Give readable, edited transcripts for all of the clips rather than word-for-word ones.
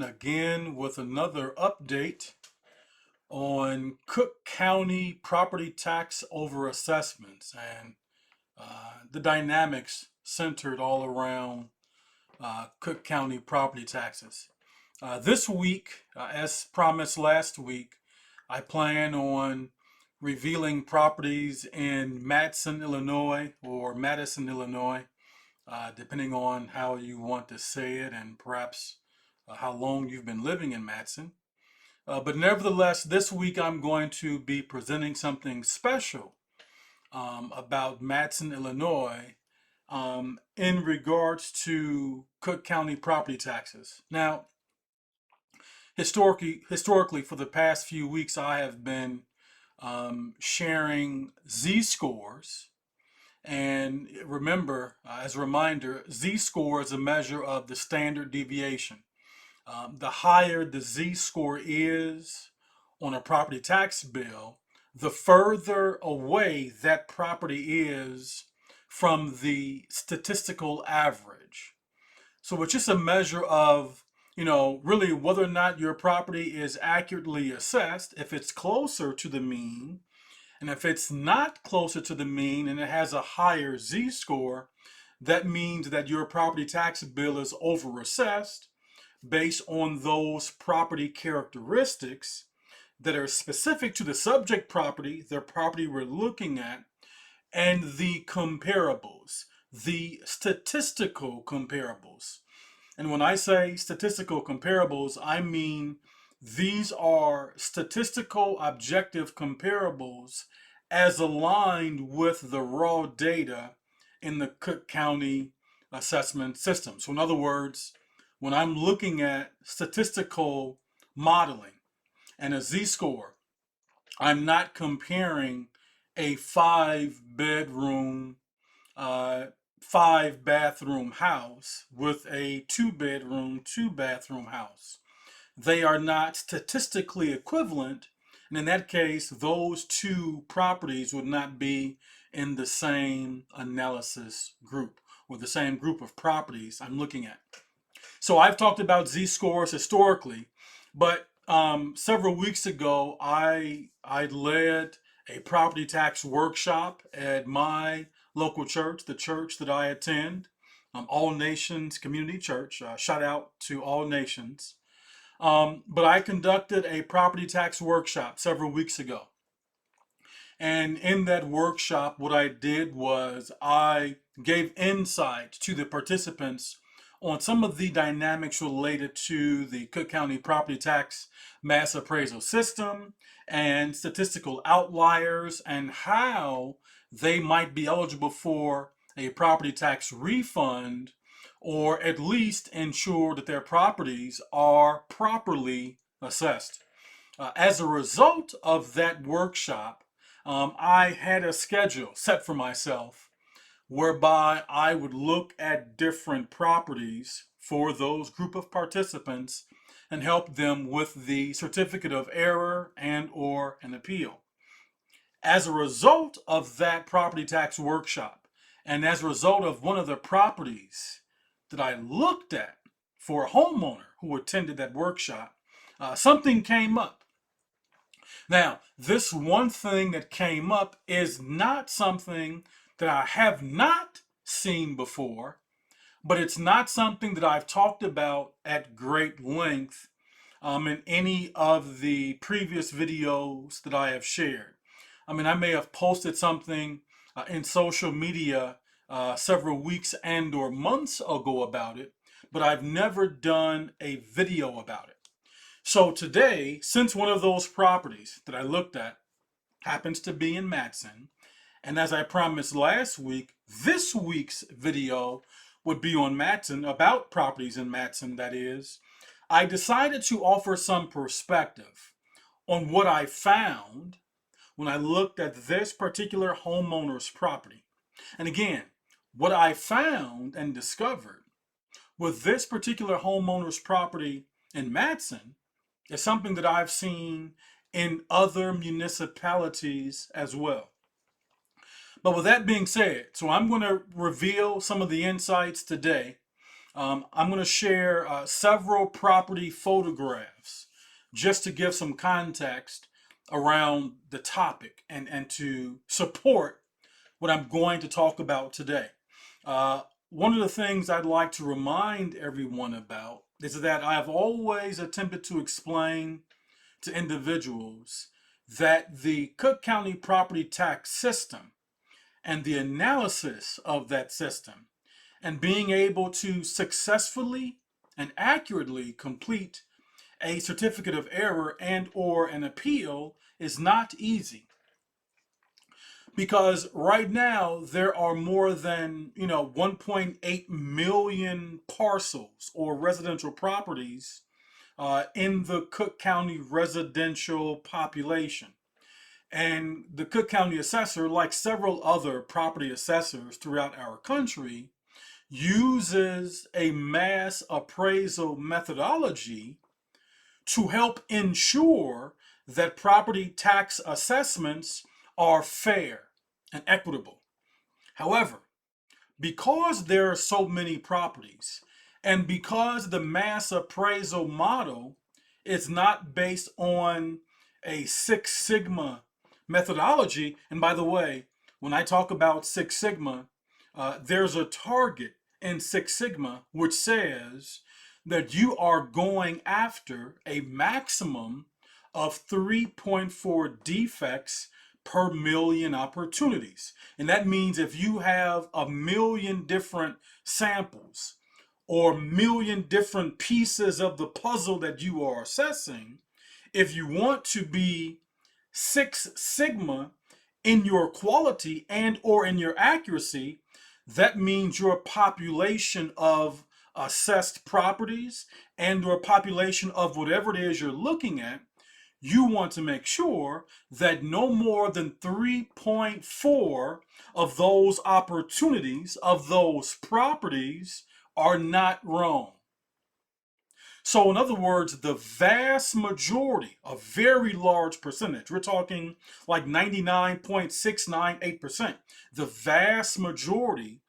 again with another update on Cook County property tax over assessments and the dynamics centered all around Cook County property taxes. This week, as promised last week, I plan on revealing properties in Matteson, Illinois, or Matteson, Illinois, depending on how you want to say it and perhaps how long you've been living in Matteson. But nevertheless, this week I'm going to be presenting something special about Matteson, Illinois, in regards to Cook County property taxes. Now, historically, for the past few weeks, I have been sharing z-scores. And remember, as a reminder, z-score is a measure of the standard deviation. The higher the z-score is on a property tax bill, the further away that property is from the statistical average. So it's just a measure of, really whether or not your property is accurately assessed. If it's closer to the mean, and if it's not closer to the mean and it has a higher z-score, that means that your property tax bill is overassessed based on those property characteristics that are specific to the subject property, the property we're looking at, and the comparables, the statistical comparables. And when I say statistical comparables, I mean these are statistical objective comparables as aligned with the raw data in the Cook County assessment system. So in other words, when I'm looking at statistical modeling and a z-score, I'm not comparing a 5-bedroom, 5-bathroom house with a 2-bedroom, 2-bathroom house. They are not statistically equivalent, and in that case, those two properties would not be in the same analysis group or the same group of properties I'm looking at. So I've talked about z-scores historically, but several weeks ago, I led a property tax workshop at my local church, the church that I attend, All Nations Community Church. Shout out to All Nations. But I conducted a property tax workshop several weeks ago. And in that workshop, what I did was I gave insight to the participants on some of the dynamics related to the Cook County property tax mass appraisal system and statistical outliers and how they might be eligible for a property tax refund or at least ensure that their properties are properly assessed. As a result of that workshop, I had a schedule set for myself whereby I would look at different properties for those group of participants and help them with the certificate of error and or an appeal. As a result of that property tax workshop, and as a result of one of the properties that I looked at for a homeowner who attended that workshop, something came up. Now, this one thing that came up is not something that I have not seen before, but it's not something that I've talked about at great length in any of the previous videos that I have shared. I mean, I may have posted something in social media several weeks and or months ago about it, but I've never done a video about it. So today, since one of those properties that I looked at happens to be in Matteson, and as I promised last week, this week's video would be on Matteson, about properties in Matteson, that is, I decided to offer some perspective on what I found when I looked at this particular homeowner's property. And again, what I found and discovered with this particular homeowner's property in Matteson is something that I've seen in other municipalities as well. But with that being said, so I'm going to reveal some of the insights today I'm going to share several property photographs just to give some context around the topic and to support what I'm going to talk about today. Uh, One of the things I'd like to remind everyone about is that I have always attempted to explain to individuals that the Cook County property tax system and the analysis of that system and being able to successfully and accurately complete a certificate of error and or an appeal is not easy, because right now there are more than 1.8 million parcels or residential properties in the Cook County residential population. And the Cook County assessor, like several other property assessors throughout our country, uses a mass appraisal methodology to help ensure that property tax assessments are fair and equitable. However, because there are so many properties and because the mass appraisal model is not based on a Six Sigma methodology, and by the way, when I talk about Six Sigma, there's a target in Six Sigma which says that you are going after a maximum of 3.4 defects per million opportunities. And that means if you have a million different samples or a million different pieces of the puzzle that you are assessing, if you want to be Six Sigma in your quality and or in your accuracy, that means your population of assessed properties and or population of whatever it is you're looking at, you want to make sure that no more than 3.4 of those opportunities, of those properties, are not wrong. So, in other words, the vast majority, a very large percentage, we're talking like 99.698%, the vast majority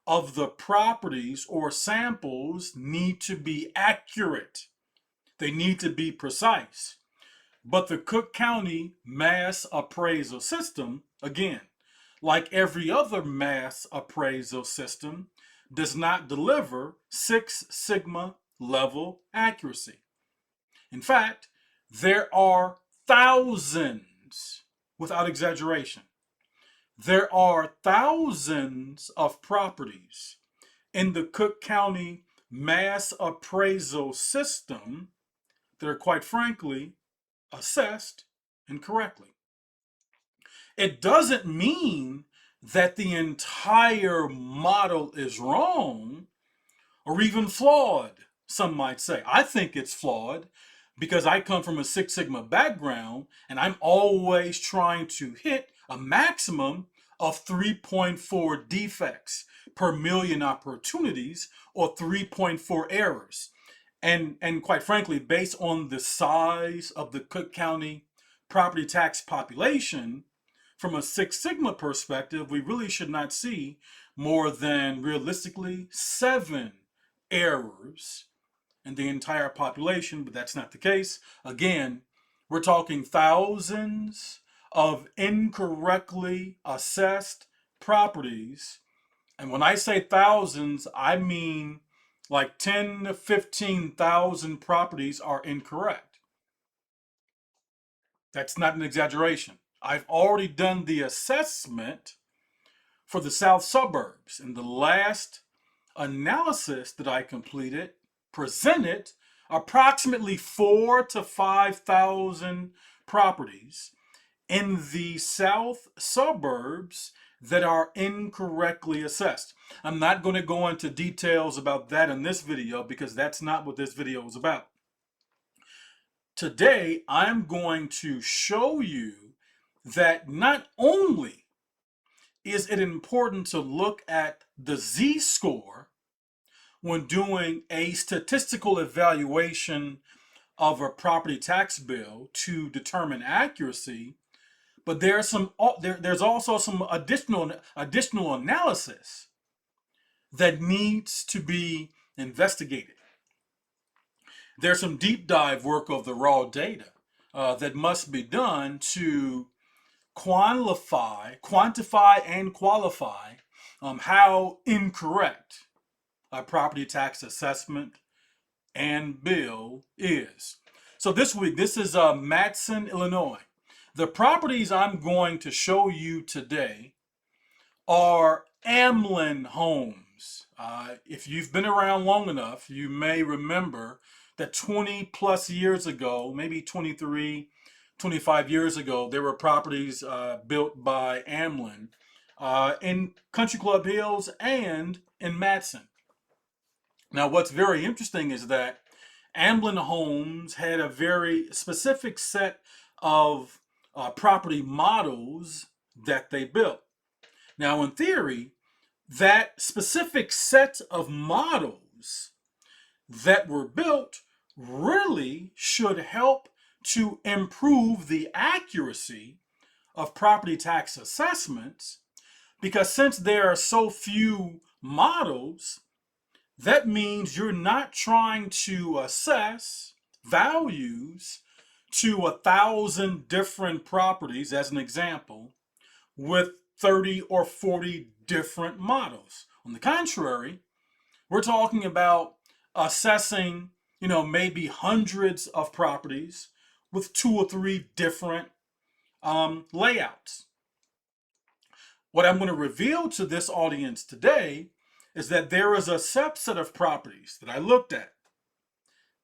of the properties or samples need to be accurate. They need to be precise. But the Cook County mass appraisal system, again, like every other mass appraisal system, does not deliver Six Sigma level accuracy. In fact, there are thousands, without exaggeration, there are thousands of properties in the Cook County mass appraisal system that are, quite frankly, assessed incorrectly. It doesn't mean that the entire model is wrong or even flawed, some might say. I think it's flawed because I come from a Six Sigma background and I'm always trying to hit a maximum of 3.4 defects per million opportunities or 3.4 errors. And quite frankly, based on the size of the Cook County property tax population, from a Six Sigma perspective, we really should not see more than realistically 7 errors in the entire population, but that's not the case. Again, we're talking thousands of incorrectly assessed properties. And when I say thousands, I mean like 10 to 15,000 properties are incorrect. That's not an exaggeration. I've already done the assessment for the south suburbs, and the last analysis that I completed presented approximately 4 to 5,000 properties in the south suburbs that are incorrectly assessed. I'm not going to go into details about that in this video because that's not what this video is about. Today, I'm going to show you that not only is it important to look at the Z-score when doing a statistical evaluation of a property tax bill to determine accuracy, but there's also some additional analysis that needs to be investigated. There's some deep dive work of the raw data that must be done to quantify and qualify how incorrect a property tax assessment and bill is. So this week, this is Matteson, Illinois. The properties I'm going to show you today are Amlin homes. If you've been around long enough, you may remember that 20 plus years ago, maybe 23, 25 years ago, there were properties built by Amlin in Country Club Hills and in Matteson. Now, what's very interesting is that Amblin Homes had a very specific set of property models that they built. Now, in theory, that specific set of models that were built really should help to improve the accuracy of property tax assessments, because since there are so few models, that means you're not trying to assess values to 1,000 different properties, as an example, with 30 or 40 different models. On the contrary, we're talking about assessing, maybe hundreds of properties with 2 or 3 different layouts. What I'm going to reveal to this audience today is that there is a subset of properties that I looked at.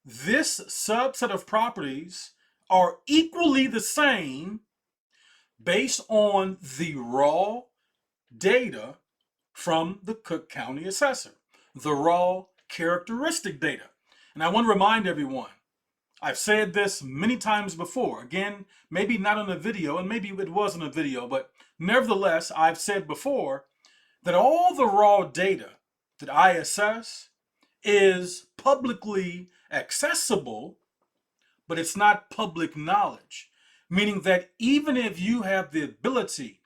This subset of properties are equally the same based on the raw data from the Cook County Assessor, the raw characteristic data. And I want to remind everyone, I've said this many times before, again, maybe not on a video, and maybe it wasn't a video, but nevertheless, I've said before that all the raw data that I assess is publicly accessible, but it's not public knowledge, meaning that even if you have the ability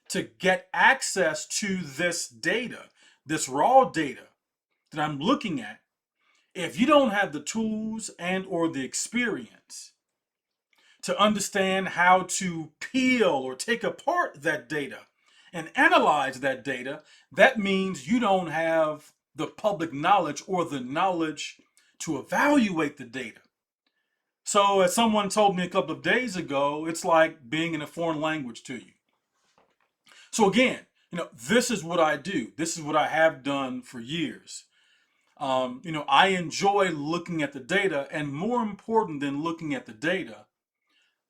to get access to this data, this raw data that I'm looking at, if you don't have the tools and or the experience to understand how to peel or take apart that data and analyze that data, that means you don't have the public knowledge or the knowledge to evaluate the data. So as someone told me a couple of days ago, it's like being in a foreign language to you. So again, this is what I do. This is what I have done for years. I enjoy looking at the data, and more important than looking at the data,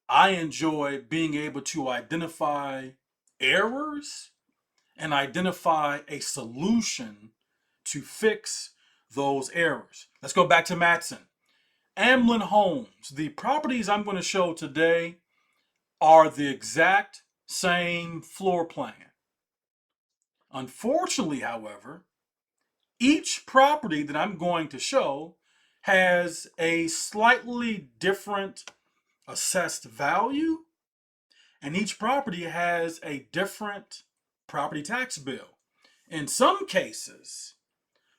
I enjoy being able to identify errors and identify a solution to fix those errors. Let's go back to Matteson. Amlin Homes, the properties I'm going to show today are the exact same floor plan. Unfortunately, however, each property that I'm going to show has a slightly different assessed value, and each property has a different property tax bill. In some cases,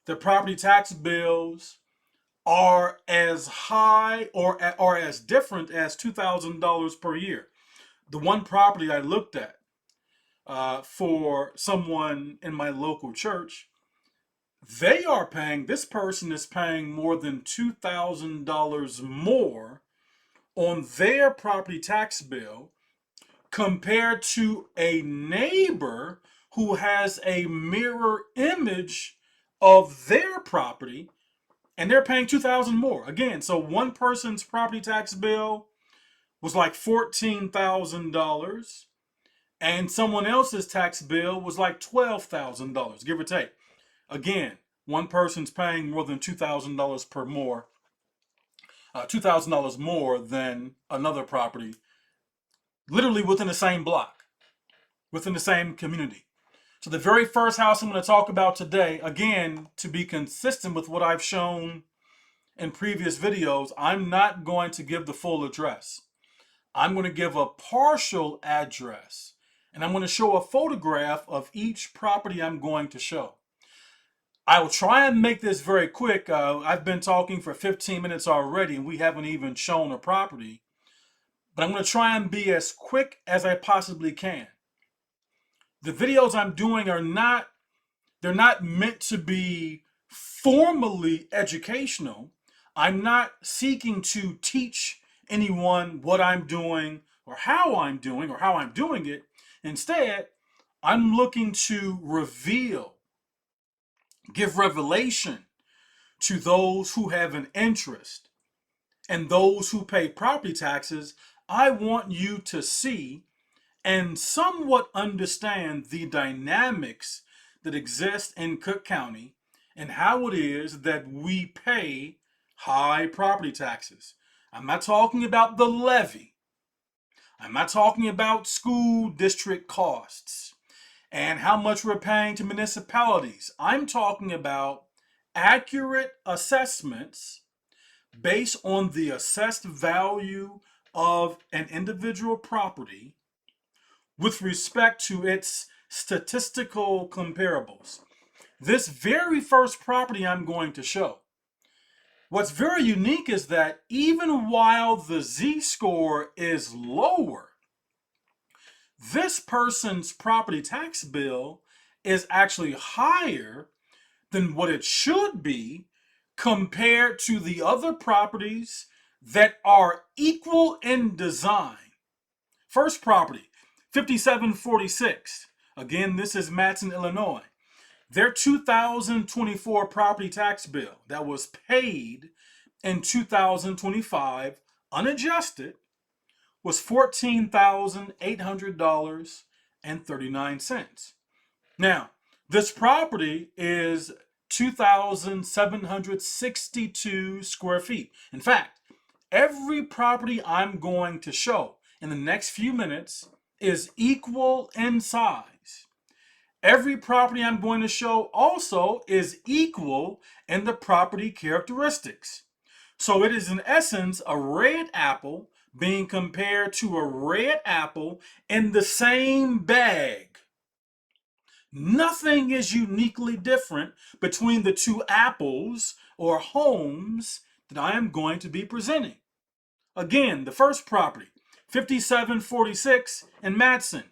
the property tax bills are as high or as different as $2,000 per year. The one property I looked at for someone in my local church, this person is paying more than $2,000 more on their property tax bill compared to a neighbor who has a mirror image of their property, and they're paying $2,000 more. Again, so one person's property tax bill was like $14,000, and someone else's tax bill was like $12,000, give or take. Again, one person's paying more than $2,000 per more, $2,000 more than another property, literally within the same block, within the same community. So the very first house I'm going to talk about today, again, to be consistent with what I've shown in previous videos, I'm not going to give the full address. I'm going to give a partial address, and I'm going to show a photograph of each property I'm going to show. I will try and make this very quick. I've been talking for 15 minutes already, and we haven't even shown a property. But I'm going to try and be as quick as I possibly can. The videos I'm doing they're not meant to be formally educational. I'm not seeking to teach anyone what I'm doing or how I'm doing it. Instead, I'm looking to give revelation to those who have an interest and those who pay property taxes. I want you to see and somewhat understand the dynamics that exist in Cook County and how it is that we pay high property taxes. I'm not talking about the levy. I'm not talking about school district costs and how much we're paying to municipalities. I'm talking about accurate assessments based on the assessed value of an individual property with respect to its statistical comparables. This very first property I'm going to show, what's very unique is that even while the Z-score is lower, this person's property tax bill is actually higher than what it should be compared to the other properties that are equal in design. First property, 5746. Again, this is Matteson, Illinois. Their 2024 property tax bill that was paid in 2025, unadjusted, was $14,800.39. Now, this property is 2,762 square feet. In fact, every property I'm going to show in the next few minutes is equal in size. Every property I'm going to show also is equal in the property characteristics. So it is in essence a red apple being compared to a red apple in the same bag. Nothing is uniquely different between the two apples or homes that I am going to be presenting. Again, the first property, 5746 in Matteson,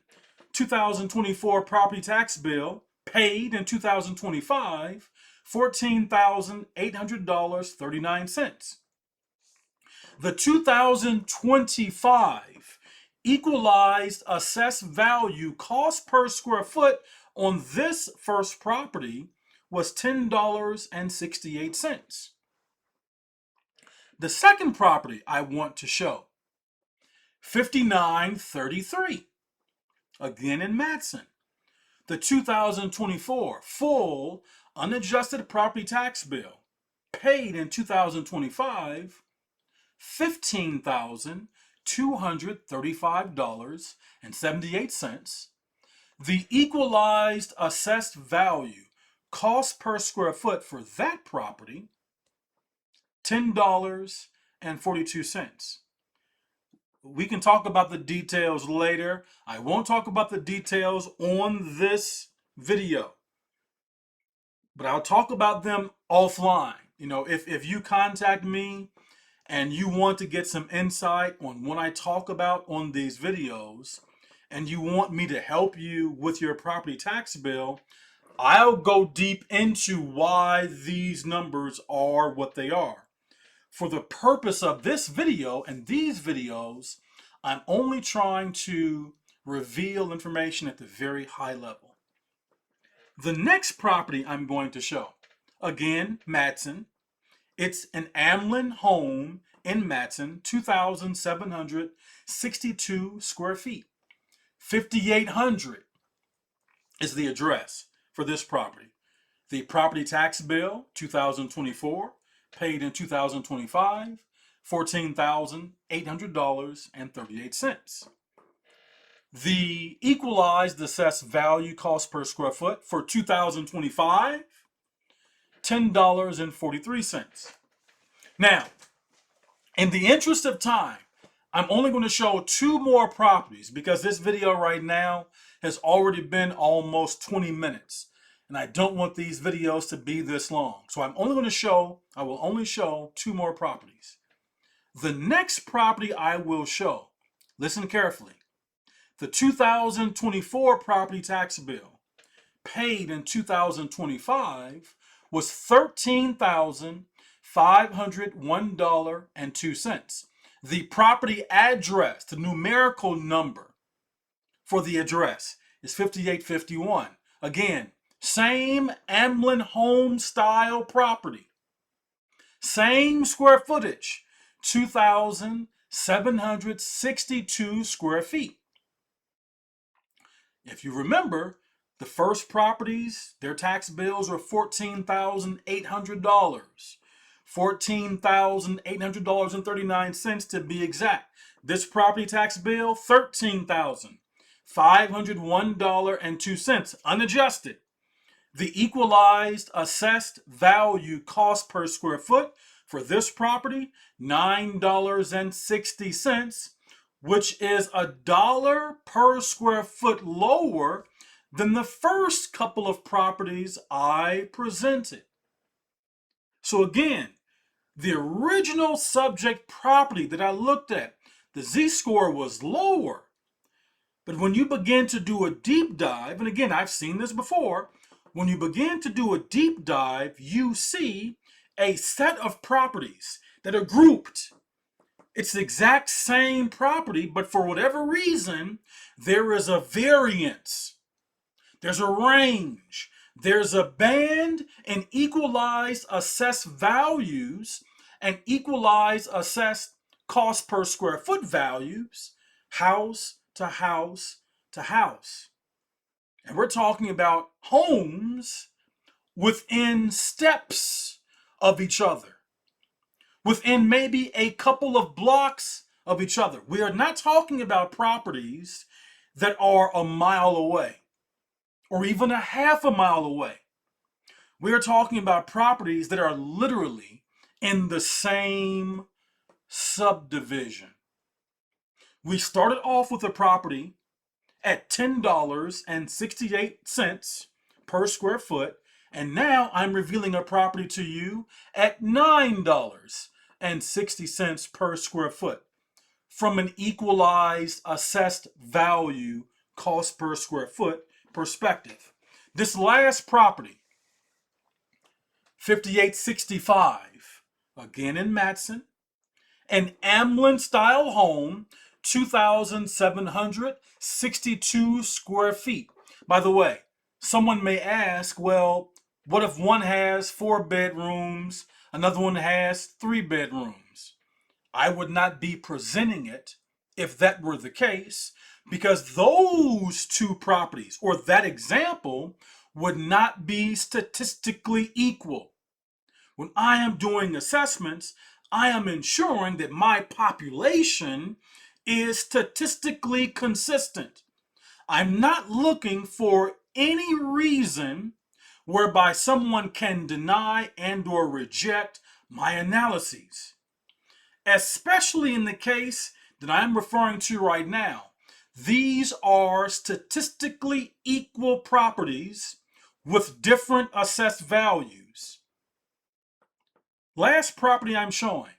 2024 property tax bill, paid in 2025, $14,800.39. The 2025 equalized assessed value cost per square foot on this first property was $10.68. The second property I want to show, 5933, again in Matteson. The 2024 full unadjusted property tax bill, paid in 2025, $15,235.78. The equalized assessed value cost per square foot for that property, $10.42. We can talk about the details later. I won't talk about the details on this video, but I'll talk about them offline. If you contact me and you want to get some insight on what I talk about on these videos, and you want me to help you with your property tax bill, I'll go deep into why these numbers are what they are. For the purpose of this video and these videos, I'm only trying to reveal information at the very high level. The next property I'm going to show, again, Matteson. It's an Amlin home in Matteson, 2,762 square feet. 5,800 is the address for this property. The property tax bill, 2024, paid in 2025, $14,800.38. The equalized assessed value cost per square foot for 2025, $10.43. Now, in the interest of time, I'm only going to show two more properties because this video right now has already been almost 20 minutes. and I don't want these videos to be this long. So I will only show 2 more properties. The next property I will show, listen carefully, the 2024 property tax bill paid in 2025 was $13,501.02. The property address, the numerical number for the address is 5851. Again, same Amlin home style property. Same square footage, 2,762 square feet. If you remember, the first properties, their tax bills were $14,800. $14,800.39 to be exact. This property tax bill, $13,501.02, unadjusted. The equalized assessed value cost per square foot for this property, $9.60, which is $1 per square foot lower than the first couple of properties I presented. So again, the original subject property that I looked at, the Z-score was lower. But when you begin to do a deep dive, and again, I've seen this before, when you begin to do a deep dive, you see a set of properties that are grouped. It's the exact same property, but for whatever reason, there is a variance. There's a range. There's a band in equalized assessed values and equalized assessed cost per square foot values, house to house to house. And we're talking about homes within steps of each other, within maybe a couple of blocks of each other. We are not talking about properties that are a mile away or even a half a mile away. We are talking about properties that are literally in the same subdivision. We started off with a property at $10.68 per square foot, and now I'm revealing a property to you at $9.60 per square foot from an equalized assessed value cost per square foot perspective. This last property, 5865, again in Matteson, an Amlin style home, 2,762 square feet. By the way, someone may ask, well, what if one has 4 bedrooms, another one has 3 bedrooms? I would not be presenting it if that were the case, because those 2 properties, or that example, would not be statistically equal. When I am doing assessments, I am ensuring that my population is statistically consistent. I'm not looking for any reason whereby someone can deny and or reject my analyses. Especially in the case that I'm referring to right now. These are statistically equal properties with different assessed values. Last property I'm showing,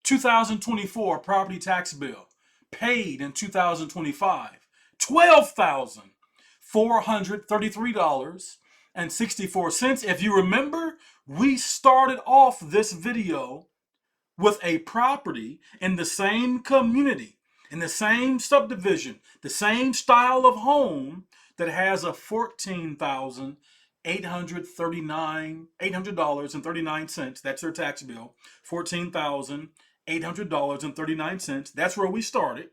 2024 property tax bill, paid in 2025, $12,433.64. If you remember, we started off this video with a property in the same community, in the same subdivision, the same style of home that has a $800.39. That's their tax bill. $14,800.39. That's where we started.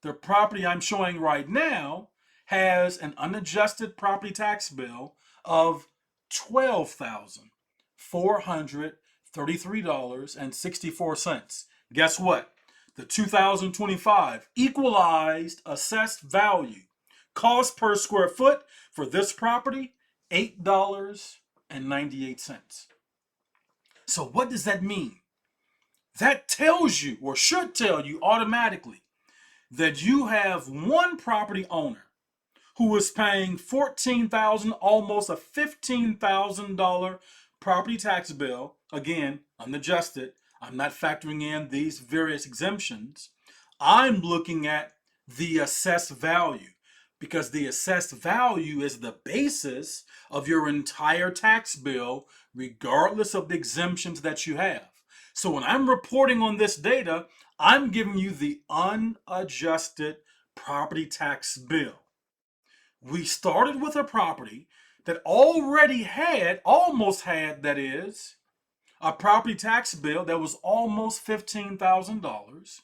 The property I'm showing right now has an unadjusted property tax bill of $12,433.64. Guess what? The 2025 equalized assessed value cost per square foot for this property, $8.98. So what does that mean? That tells you, or should tell you automatically, that you have one property owner who is paying $14,000, almost a $15,000 property tax bill, again, unadjusted. I'm not factoring in these various exemptions. I'm looking at the assessed value because the assessed value is the basis of your entire tax bill, regardless of the exemptions that you have. So when I'm reporting on this data, I'm giving you the unadjusted property tax bill. We started with a property that already had, almost had, that is, a property tax bill that was almost $15,000.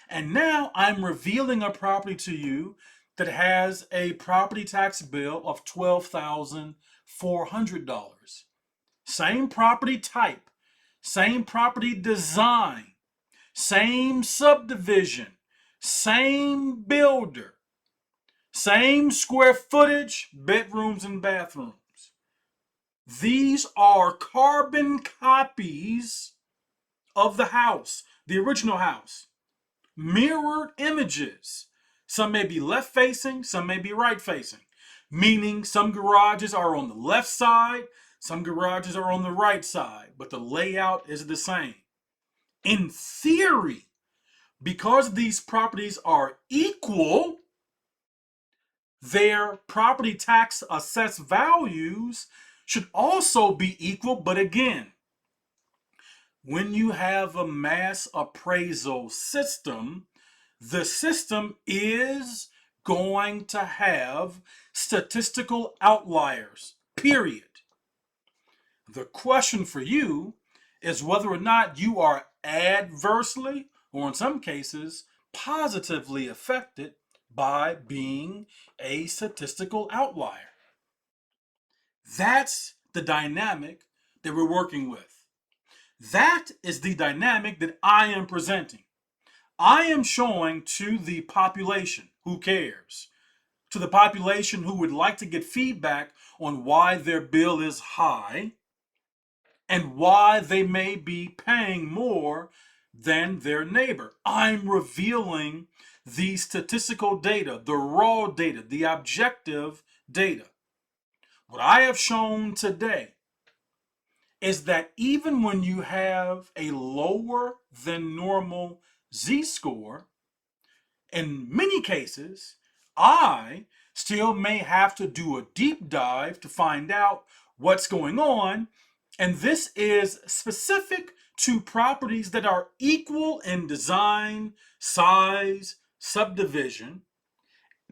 And now I'm revealing a property to you that has a property tax bill of $12,400. Same property type, same property design, same subdivision, same builder, same square footage, bedrooms and bathrooms. These are carbon copies of the house, the original house. Mirrored images. Some may be left facing, some may be right facing. Meaning some garages are on the left side, some garages are on the right side, but the layout is the same. In theory, because these properties are equal, their property tax assessed values should also be equal. But again, when you have a mass appraisal system, the system is going to have statistical outliers, period. The question for you is whether or not you are adversely, or in some cases, positively affected by being a statistical outlier. That's the dynamic that we're working with. That is the dynamic that I am presenting. I am showing to the population who cares, to the population who would like to get feedback on why their bill is high and why they may be paying more than their neighbor. I'm revealing the statistical data, the raw data, the objective data. What I have shown today is that even when you have a lower than normal z-score, in many cases, I still may have to do a deep dive to find out what's going on. And this is specific to properties that are equal in design, size, subdivision,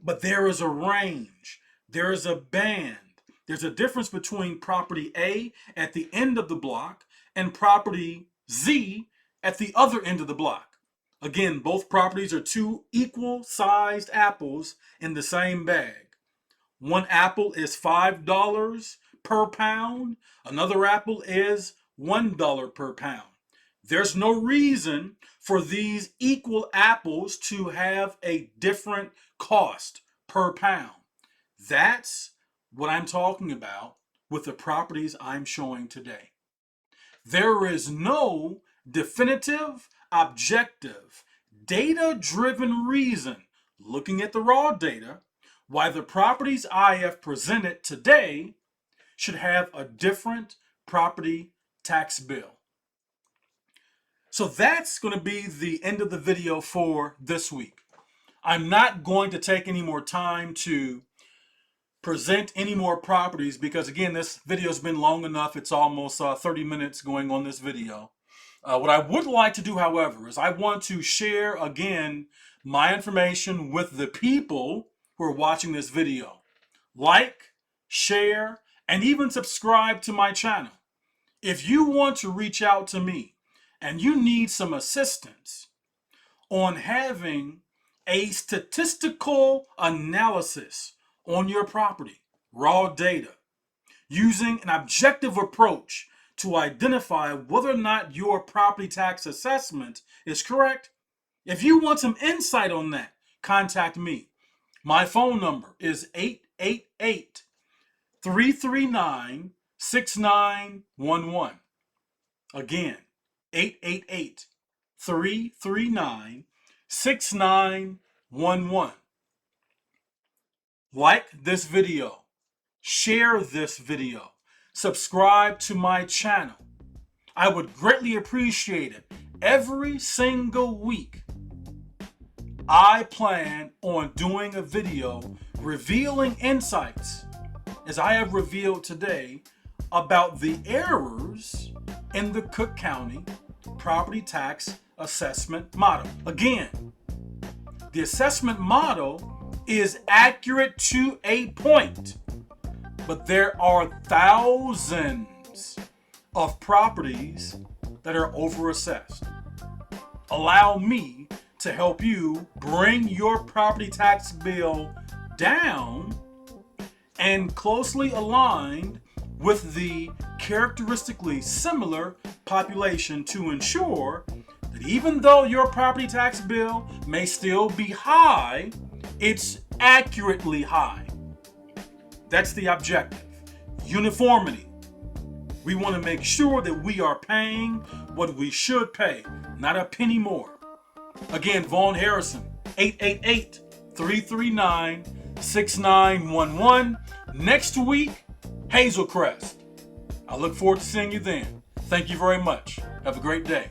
but there is a range, there is a band. There's a difference between property A at the end of the block and property Z at the other end of the block. Again, both properties are two equal sized apples in the same bag. One apple is $5 per pound, another apple is $1 per pound. There's no reason for these equal apples to have a different cost per pound. That's what I'm talking about with the properties I'm showing today. There is no definitive, objective, data-driven reason, looking at the raw data, why the properties I have presented today should have a different property tax bill. So that's going to be the end of the video for this week. I'm not going to take any more time to present any more properties because, again, this video has been long enough. It's almost 30 minutes going on this video. What I would like to do, however, is I want to share, again, my information with the people who are watching this video. Like, share, and even subscribe to my channel. If you want to reach out to me and you need some assistance on having a statistical analysis on your property, raw data, using an objective approach to identify whether or not your property tax assessment is correct, if you want some insight on that, contact me. My phone number is 888 339 6911. Again, 888 339 6911. like this video, share this video, subscribe to my channel. I would greatly appreciate it. Every single week, I plan on doing a video revealing insights, as I have revealed today, about the errors in the Cook County property tax assessment model. Again, the assessment model is accurate to a point, but there are thousands of properties that are overassessed. Allow me to help you bring your property tax bill down and closely aligned with the characteristically similar population to ensure that even though your property tax bill may still be high, it's accurately high. That's the objective. Uniformity. We want to make sure that we are paying what we should pay, not a penny more. Again, Vaughn Harrison, 888-339-6911. Next week, Hazel Crest. I look forward to seeing you then. Thank you very much. Have a great day.